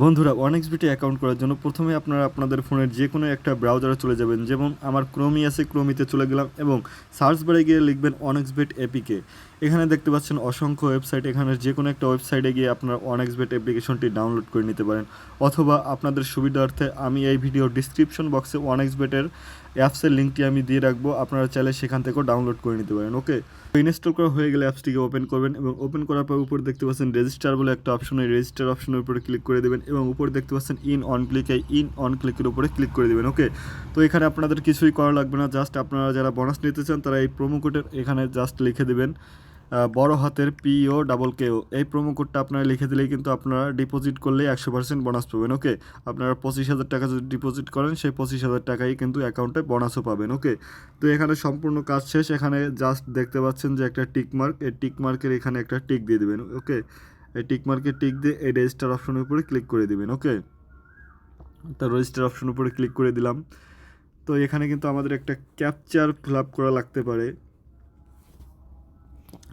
বন্ধুরা, ওয়ানএক্সবিটি অ্যাকাউন্ট করার জন্য প্রথমে আপনারা আপনাদের ফোনের যে কোনো একটা ব্রাউজারে চলে যাবেন। যেমন আমার ক্রোমি আছে, ক্রোমিতে চলে গেলাম এবং সার্চ বারে গিয়ে লিখবেন ওয়ানএক্সবেট এপিকে। এখানে দেখতে পাচ্ছেন অসংখ্য ওয়েবসাইট। এখানে যে কোনো একটা ওয়েবসাইটে গিয়ে আপনারা ওয়ানএক্সবেট অ্যাপ্লিকেশনটি ডাউনলোড করে নিতে পারেন, অথবা আপনাদের সুবিধার্থে আমি এই ভিডিওর ডিসক্রিপশন বক্সে ওয়ানএক্সবেটের অ্যাপসের লিঙ্কটি আমি দিয়ে রাখবো, আপনারা চাইলে সেখান থেকেও ডাউনলোড করে নিতে পারেন। ওকে, ইনস্টল করা হয়ে গেলে অ্যাপসটিকে ওপেন করবেন এবং ওপেন করার পর উপরে দেখতে পাচ্ছেন রেজিস্টার বলে একটা অপশন, এই রেজিস্টার অপশনের উপরে ক্লিক করে দেবেন এবং উপরে দেখতে পাচ্ছেন ইন অন ক্লিক, এই ইন অন ক্লিকের উপরে ক্লিক করে দেবেন। ওকে, তো এখানে আপনাদের কিছুই করা লাগবে না, জাস্ট আপনারা যারা বোনাস নিতে চান তারা এই প্রোমো কোডের এখানে জাস্ট লিখে দেবেন বড় হাতের POKK। এই প্রোমো কোডটা আপনারা লিখে দিলেই কিন্তু আপনারা ডিপোজিট করলেই 100% বোনাস পাবেন। ওকে, আপনারা 25,000 টাকা যদি ডিপোজিট করেন সেই 25,000 টাকাই কিন্তু অ্যাকাউন্টে বোনাসও পাবেন। ওকে, তো এখানে সম্পূর্ণ কাজ শেষ। এখানে জাস্ট দেখতে পাচ্ছেন যে একটা টিক মার্ক, এই টিক মার্কের এখানে একটা টিক দিয়ে দেবেন। ওকে, এই টিক মার্কের টিক দিয়ে এই রেজিস্টার অপশনের উপরে ক্লিক করে দেবেন। ওকে, তো রেজিস্টার অপশনের উপরে ক্লিক করে দিলাম। তো এখানে কিন্তু আমাদের একটা ক্যাপচার ফিল আপ করা লাগতে পারে।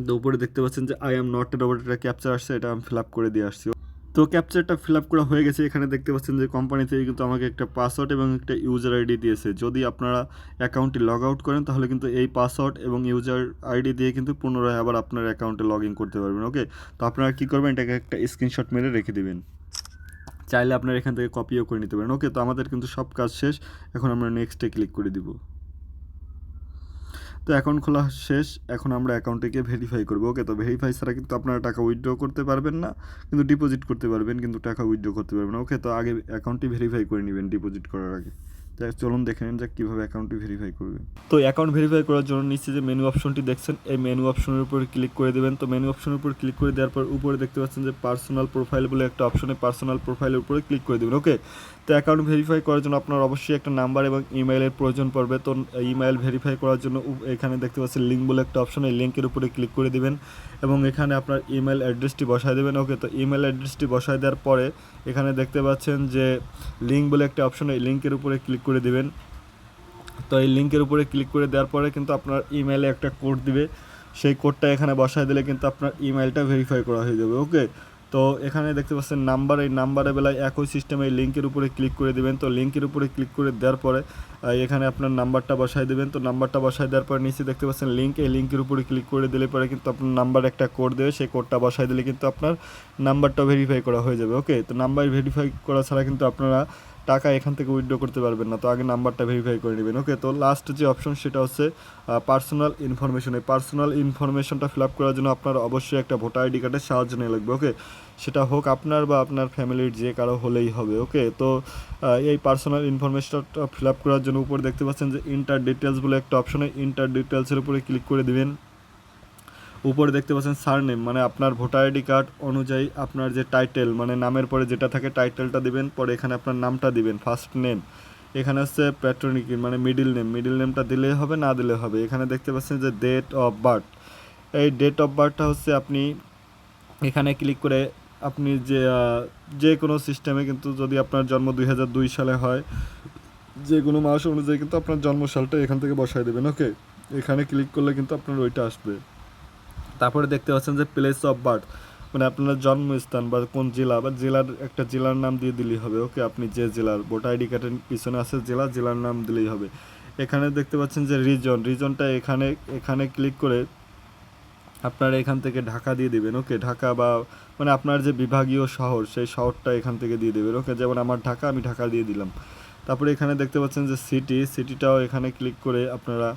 তো উপরে দেখতে পাচ্ছেন যে I am not a robot, একটা ক্যাপচার আসছে, এটা আমি ফিল আপ করে দিয়ে আসছি। তো ক্যাপচারটা ফিল আপ করা হয়ে গেছে। এখানে দেখতে পাচ্ছেন যে কোম্পানি থেকে কিন্তু আমাকে একটা পাসওয়ার্ড এবং একটা ইউজার আইডি দিয়েছে। যদি আপনারা অ্যাকাউন্টটি লগ আউট করেন তাহলে কিন্তু এই পাসওয়ার্ড এবং ইউজার আইডি দিয়ে কিন্তু পুনরায় আবার আপনার অ্যাকাউন্টে লগ ইন করতে পারবেন। ওকে, তো আপনারা কী করবেন, এটাকে একটা স্ক্রিনশট মেরে রেখে দেবেন, চাইলে আপনারা এখান থেকে কপিও করে নিতে পারেন। ওকে, তো আমাদের কিন্তু সব কাজ শেষ। এখন আমরা নেক্সটে ক্লিক করে দিব। তো অ্যাকাউন্ট খোলা শেষ। এখন আমরা অ্যাকাউন্টটিকে ভেরিফাই করবো। ওকে, তো ভেরিফাই ছাড়া কিন্তু আপনারা টাকা উইথড্র করতে পারবেন না, কিন্তু ডিপোজিট করতে পারবেন, কিন্তু টাকা উইথড্র করতে পারবেন না। ওকে, তো আগে অ্যাকাউন্টটি ভেরিফাই করে নেবেন ডিপোজিট করার আগে। চলুন দেখে নিন যে কীভাবে অ্যাকাউন্টটি ভেরিফাই করবেন। তো অ্যাকাউন্ট ভেরিফাই করার জন্য নিচে যে মেনু অপশনটি দেখছেন, এই মেনু অপশনের উপর ক্লিক করে দেবেন। তো মেনু অপশনের উপর ক্লিক করে দেওয়ার পর উপরে দেখতে পাচ্ছেন যে পার্সোনাল প্রোফাইল বলে একটা অপশনে, পার্সোনাল প্রোফাইলের উপরে ক্লিক করে দেবেন। ওকে, তো অ্যাকাউন্ট ভেরিফাই করার জন্য আপনার অবশ্যই একটা নাম্বার এবং ইমেইলের প্রয়োজন পড়বে। তো ইমেইল ভেরিফাই করার জন্য এখানে দেখতে পাচ্ছেন লিঙ্ক বলে একটা অপশন, এই লিঙ্কের উপরে ক্লিক করে দেবেন এবং এখানে আপনার ইমেল অ্যাড্রেসটি বসায় দেবেন। ওকে, তো ইমেল অ্যাড্রেসটি বসায় দেওয়ার পরে এখানে দেখতে পাচ্ছেন যে লিঙ্ক বলে একটা অপশন, এই লিঙ্কের উপরে ক্লিক করে দেবেন। তো এই লিঙ্কের উপরে ক্লিক করে দেওয়ার পরে কিন্তু আপনার ইমেইলে একটা কোড দিবে, সেই কোডটা এখানে বসায় দিলে কিন্তু আপনার ইমেইলটা ভেরিফাই করা হয়ে যাবে। ওকে, তো এখানে দেখতে পাচ্ছেন নাম্বার, এই নাম্বারের বেলায় একই সিস্টেমে এই লিঙ্কের উপরে ক্লিক করে দেবেন। তো লিঙ্কের উপরে ক্লিক করে দেওয়ার পরে এখানে আপনার নাম্বারটা বসায় দেবেন। তো নাম্বারটা বসায় দেওয়ার পরে নিচে দেখতে পাচ্ছেন লিঙ্ক, এই লিঙ্কের উপরে ক্লিক করে দিলে পরে কিন্তু আপনার নাম্বার একটা কোড দেবে, সেই কোডটা বসায় দিলে কিন্তু আপনার নাম্বারটা ভেরিফাই করা হয়ে যাবে। ওকে, তো নাম্বার ভেরিফাই করা ছাড়া কিন্তু আপনারা টাকা এখান থেকে উইথড্র করতে পারবেন না, তো আগে নাম্বারটা ভেরিফাই করে নেবেন। ওকে, তো লাস্ট যে অপশন সেটা হচ্ছে পার্সোনাল ইনফরমেশন। এই পার্সোনাল ইনফরমেশনটা ফিল আপ করার জন্য আপনার অবশ্যই একটা ভোটার আইডি কার্ডের সাহায্য নিয়ে লাগবে। ওকে, সেটা হোক আপনার বা আপনার ফ্যামিলির যে কারো হলেই হবে। ওকে, তো এই পার্সোনাল ইনফরমেশনটা ফিল আপ করার জন্য উপরে দেখতে পাচ্ছেন যে ইন্টার ডিটেলস বলে একটা অপশনে, ইন্টার ডিটেলসের উপরে ক্লিক করে দেবেন। উপরে দেখতে পাচ্ছেন সারনেম, মানে আপনার ভোটার আইডি কার্ড অনুযায়ী আপনার যে টাইটেল, মানে নামের পরে যেটা থাকে টাইটেলটা দিবেন, পরে এখানে আপনার নামটা দিবেন, ফার্স্ট নেম। এখানে হচ্ছে প্যাট্রনিক মানে মিডিল নেম, মিডিল নেমটা দিলেই হবে, না দিলে হবে। এখানে দেখতে পাচ্ছেন যে ডেট অফ বার্থ, এই ডেট অফ বার্থটা হচ্ছে আপনি এখানে ক্লিক করে আপনি যে কোনো সিস্টেমে কিন্তু যদি আপনার জন্ম 2002 সালে হয়, যে কোনো মাস অনুযায়ী কিন্তু আপনার জন্মসালটা এখান থেকে বসায় দেবেন। ওকে, এখানে ক্লিক করলে কিন্তু আপনার ওইটা আসবে। তারপরে দেখতে পাচ্ছেন যে প্লেস অফ বার্থ, মানে আপনার জন্মস্থান বা কোন জেলা, বা জেলার একটা জেলার নাম দিয়ে দিলেই হবে। ওকে, আপনি যে জেলার ভোটার আইডি কার্ডের পিছনে আছে জেলার নাম দিলেই হবে। এখানে দেখতে পাচ্ছেন যে রিজনটা এখানে এখানে ক্লিক করে আপনারা এখান থেকে ঢাকা দিয়ে দেবেন। ওকে, ঢাকা বা মানে আপনার যে বিভাগীয় শহর সেই শহরটা এখান থেকে দিয়ে দেবেন। ওকে, যেমন আমার ঢাকা, আমি ঢাকা দিয়ে দিলাম। তারপরে এখানে দেখতে পাচ্ছেন যে সিটিটাও এখানে ক্লিক করে আপনারা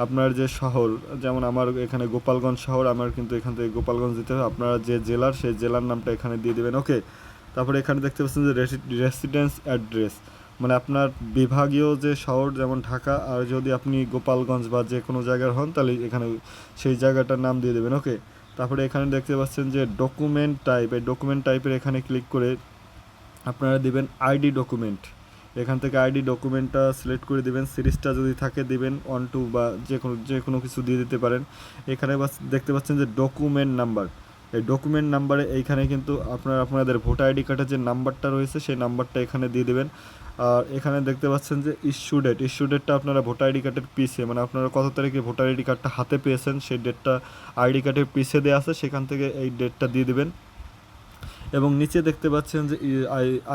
আপনার যে শহর, যেমন আমার এখানে গোপালগঞ্জ শহর, আমার কিন্তু এখান থেকে গোপালগঞ্জ দিতে হবে। আপনারা যে জেলার সেই জেলার নামটা এখানে দিয়ে দেবেন। ওকে, তারপরে এখানে দেখতে পাচ্ছেন যে রেসিডেন্স অ্যাড্রেস, মানে আপনার বিভাগীয় যে শহর যেমন ঢাকা, আর যদি আপনি গোপালগঞ্জ বা যে কোনো জায়গার হন তাহলে এখানে সেই জায়গাটার নাম দিয়ে দেবেন। ওকে, তারপরে এখানে দেখতে পাচ্ছেন যে ডকুমেন্ট টাইপ, এই ডকুমেন্ট টাইপের এখানে ক্লিক করে আপনারা দিবেন আইডি ডকুমেন্ট। এখান থেকে আইডি ডকুমেন্টটা সিলেক্ট করে দিবেন, সিরিজটা যদি থাকে দিবেন 1 2 বা যে কোনো কিছু দিয়ে দিতে পারেন। এখানে দেখতে পাচ্ছেন যে ডকুমেন্ট নাম্বার, এই ডকুমেন্ট নাম্বারে এইখানে কিন্তু আপনাদের ভোটার আইডি কার্ডের যে নাম্বারটা রয়েছে সেই নাম্বারটা এখানে দিয়ে দেবেন। আর এখানে দেখতে পাচ্ছেন যে ইস্যু ডেটটা আপনারা ভোটার আইডি কার্ডের পিছে, মানে আপনারা কত তারিখে ভোটার আইডি কার্ডটা হাতে পেয়েছেন সেই ডেটটা আইডি কার্ডের পিছে দেওয়া আছে, সেখান থেকে এই ডেটটা দিয়ে দেবেন। এবং নিচে দেখতে পাচ্ছেন যে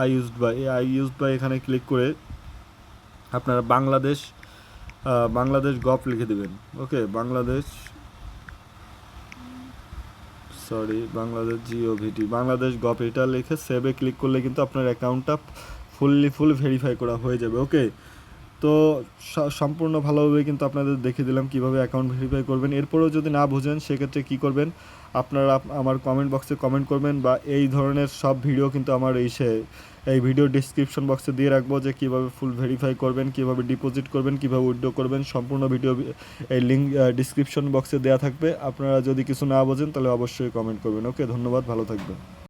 আই ইউজড বাই, এই আই ইউজড বাই এখানে ক্লিক করে আপনারা বাংলাদেশ গভ লিখে দেবেন। ওকে, বাংলাদেশ জিওভিটি, বাংলাদেশ গভ এটা লিখে সেভে ক্লিক করলে কিন্তু আপনার অ্যাকাউন্টটা ফুল ভেরিফাই করা হয়ে যাবে। ওকে, তো সম্পূর্ণ ভালোভাবে কিন্তু আপনাদের দেখিয়ে দিলাম কীভাবে অ্যাকাউন্ট ভেরিফাই করবেন। এরপরেও যদি না বোঝেন সেক্ষেত্রে কী করবেন, আপনারা আমার কমেন্ট বক্সে কমেন্ট করবেন, বা এই ধরনের সব ভিডিও কিন্তু আমার এই ভিডিও ডিসক্রিপশন বক্সে দিয়ে রাখবো, যে কীভাবে ফুল ভেরিফাই করবেন, কীভাবে ডিপোজিট করবেন, কীভাবে উইথড্র করবেন, সম্পূর্ণ ভিডিও এই লিঙ্ক ডিসক্রিপশন বক্সে দেওয়া থাকবে। আপনারা যদি কিছু না বোঝেন তাহলে অবশ্যই কমেন্ট করবেন। ওকে, ধন্যবাদ, ভালো থাকবেন।